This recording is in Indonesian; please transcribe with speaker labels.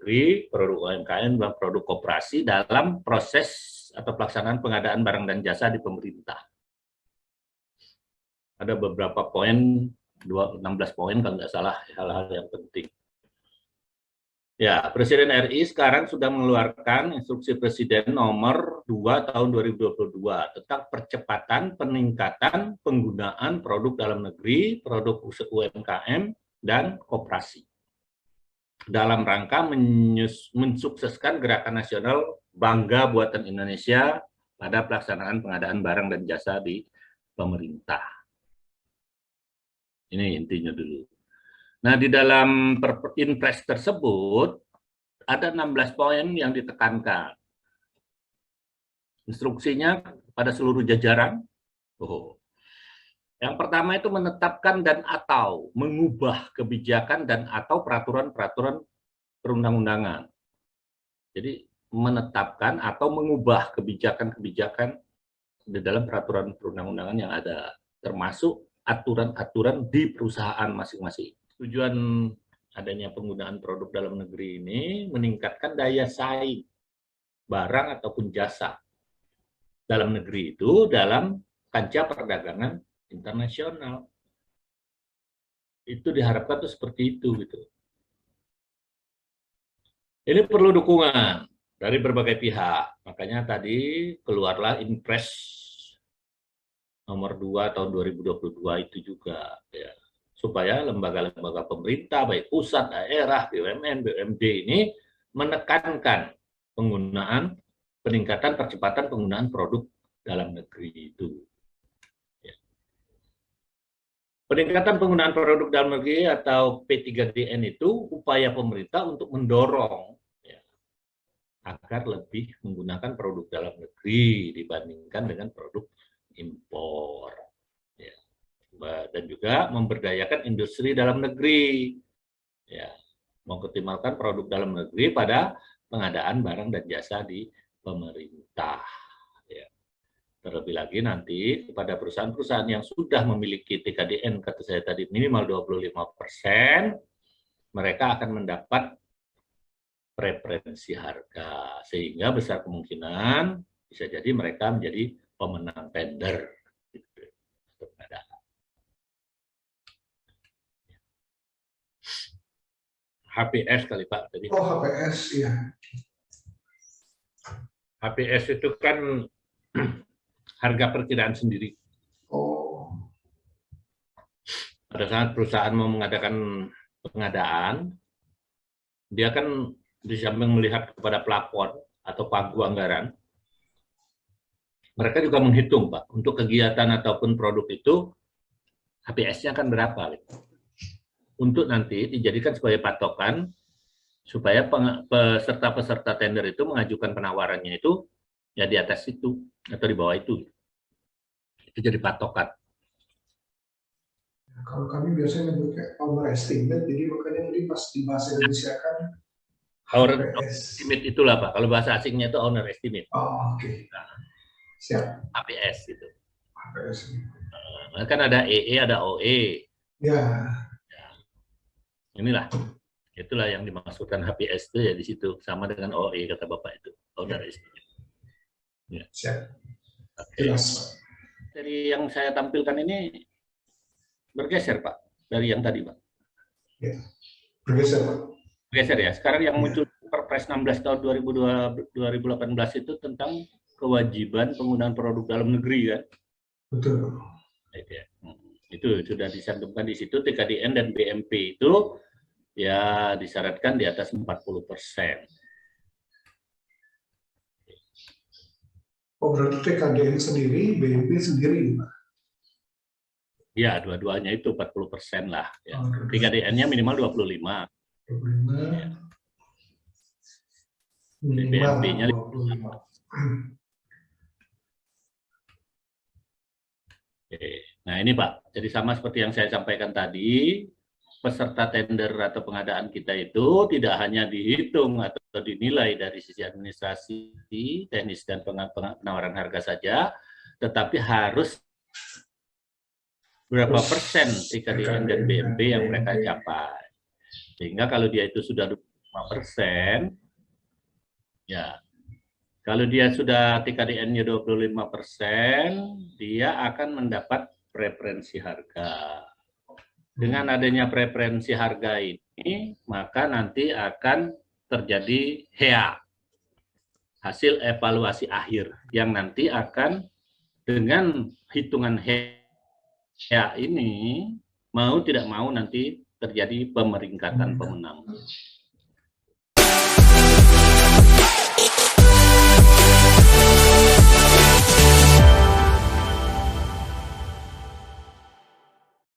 Speaker 1: negeri, produk UMKM, dan produk koperasi dalam proses atau pelaksanaan pengadaan barang dan jasa di pemerintah. Ada beberapa poin, 16 poin kalau nggak salah, hal-hal yang penting. Ya, Presiden RI sekarang sudah mengeluarkan instruksi Presiden nomor 2 tahun 2022 tentang percepatan peningkatan penggunaan produk dalam negeri, produk UMKM, dan koperasi. Dalam rangka mensukseskan gerakan nasional Bangga Buatan Indonesia pada pelaksanaan pengadaan barang dan jasa di pemerintah. Ini intinya dulu. Nah, di dalam Inpres tersebut ada 16 poin yang ditekankan. Instruksinya pada seluruh jajaran. Yang pertama itu menetapkan dan atau mengubah kebijakan dan atau peraturan-peraturan perundang-undangan. Jadi menetapkan atau mengubah kebijakan-kebijakan di dalam peraturan perundang-undangan yang ada, termasuk aturan-aturan di perusahaan masing-masing. Tujuan adanya penggunaan produk dalam negeri ini meningkatkan daya saing barang ataupun jasa dalam negeri itu dalam kancah perdagangan internasional. Itu diharapkan tuh seperti itu gitu. Ini perlu dukungan dari berbagai pihak. Makanya tadi keluarlah Inpres nomor 2 tahun 2022 itu juga ya. Supaya lembaga-lembaga pemerintah, baik pusat, daerah, BUMN, BUMD ini menekankan penggunaan, peningkatan percepatan penggunaan produk dalam negeri itu. Ya. Peningkatan penggunaan produk dalam negeri atau P3DN itu upaya pemerintah untuk mendorong ya, agar lebih menggunakan produk dalam negeri dibandingkan dengan produk impor. Dan juga memberdayakan industri dalam negeri, ya, mengoptimalkan produk dalam negeri pada pengadaan barang dan jasa di pemerintah. Ya. Terlebih lagi nanti kepada perusahaan-perusahaan yang sudah memiliki TKDN, kata saya tadi minimal 25%, mereka akan mendapat preferensi harga, sehingga besar kemungkinan bisa jadi mereka menjadi pemenang tender. HPS kali Pak tadi.
Speaker 2: Oh, HPS ya.
Speaker 1: HPS itu kan harga perkiraan sendiri.
Speaker 2: Oh.
Speaker 1: Pada saat perusahaan mau mengadakan pengadaan, dia kan di samping melihat kepada plafon atau pagu anggaran, mereka juga menghitung Pak, untuk kegiatan ataupun produk itu HPS-nya kan berapa. Untuk nanti dijadikan sebagai patokan supaya peserta-peserta tender itu mengajukan penawarannya itu ya di atas itu atau di bawah itu. Itu jadi patokan.
Speaker 2: Kalau kami biasanya nyebutnya owner estimate, jadi makanya tadi pas di bahasa Indonesia kan
Speaker 1: owner estimate itulah Pak. Kalau bahasa asingnya itu owner estimate.
Speaker 2: Oh, oke. Okay.
Speaker 1: Nah,
Speaker 2: siap.
Speaker 1: HPS itu.
Speaker 2: HPS.
Speaker 1: Kan ada EE, ada OE.
Speaker 2: Ya.
Speaker 1: Inilah, itulah yang dimaksudkan HPS itu ya di situ, sama dengan OE kata Bapak itu, owner estimate. Ya.
Speaker 2: Siap.
Speaker 1: Okay. Jelas. Dari yang saya tampilkan ini bergeser Pak, dari yang tadi Pak.
Speaker 2: Ya. Bergeser Pak.
Speaker 1: Bergeser ya. Sekarang yang muncul Perpres 16 tahun 2018 itu tentang kewajiban penggunaan produk dalam negeri kan.
Speaker 2: Betul.
Speaker 1: Itu sudah dicantumkan di situ, TKDN dan BMP itu ya disyaratkan di atas 40%.
Speaker 2: Oh, berarti TKDN sendiri, BMP sendiri, Pak?
Speaker 1: Ya, dua-duanya itu 40% lah. Ya. TKDN-nya minimal 25.
Speaker 2: 25.
Speaker 1: Ya.
Speaker 2: BMP-nya
Speaker 1: 25. Oke. Nah ini Pak, jadi sama seperti yang saya sampaikan tadi, peserta tender atau pengadaan kita itu tidak hanya dihitung atau dinilai dari sisi administrasi, teknis, dan penawaran harga saja, tetapi harus berapa persen TKDN dan BMP yang mereka capai. Sehingga kalau dia itu sudah 25%, 25%, ya kalau dia sudah TKDN-nya 25%, dia akan mendapat preferensi harga. Dengan adanya preferensi harga ini, maka nanti akan terjadi HEA, hasil evaluasi akhir, yang nanti akan dengan hitungan HEA ini, mau tidak mau nanti terjadi pemeringkatan pemenang.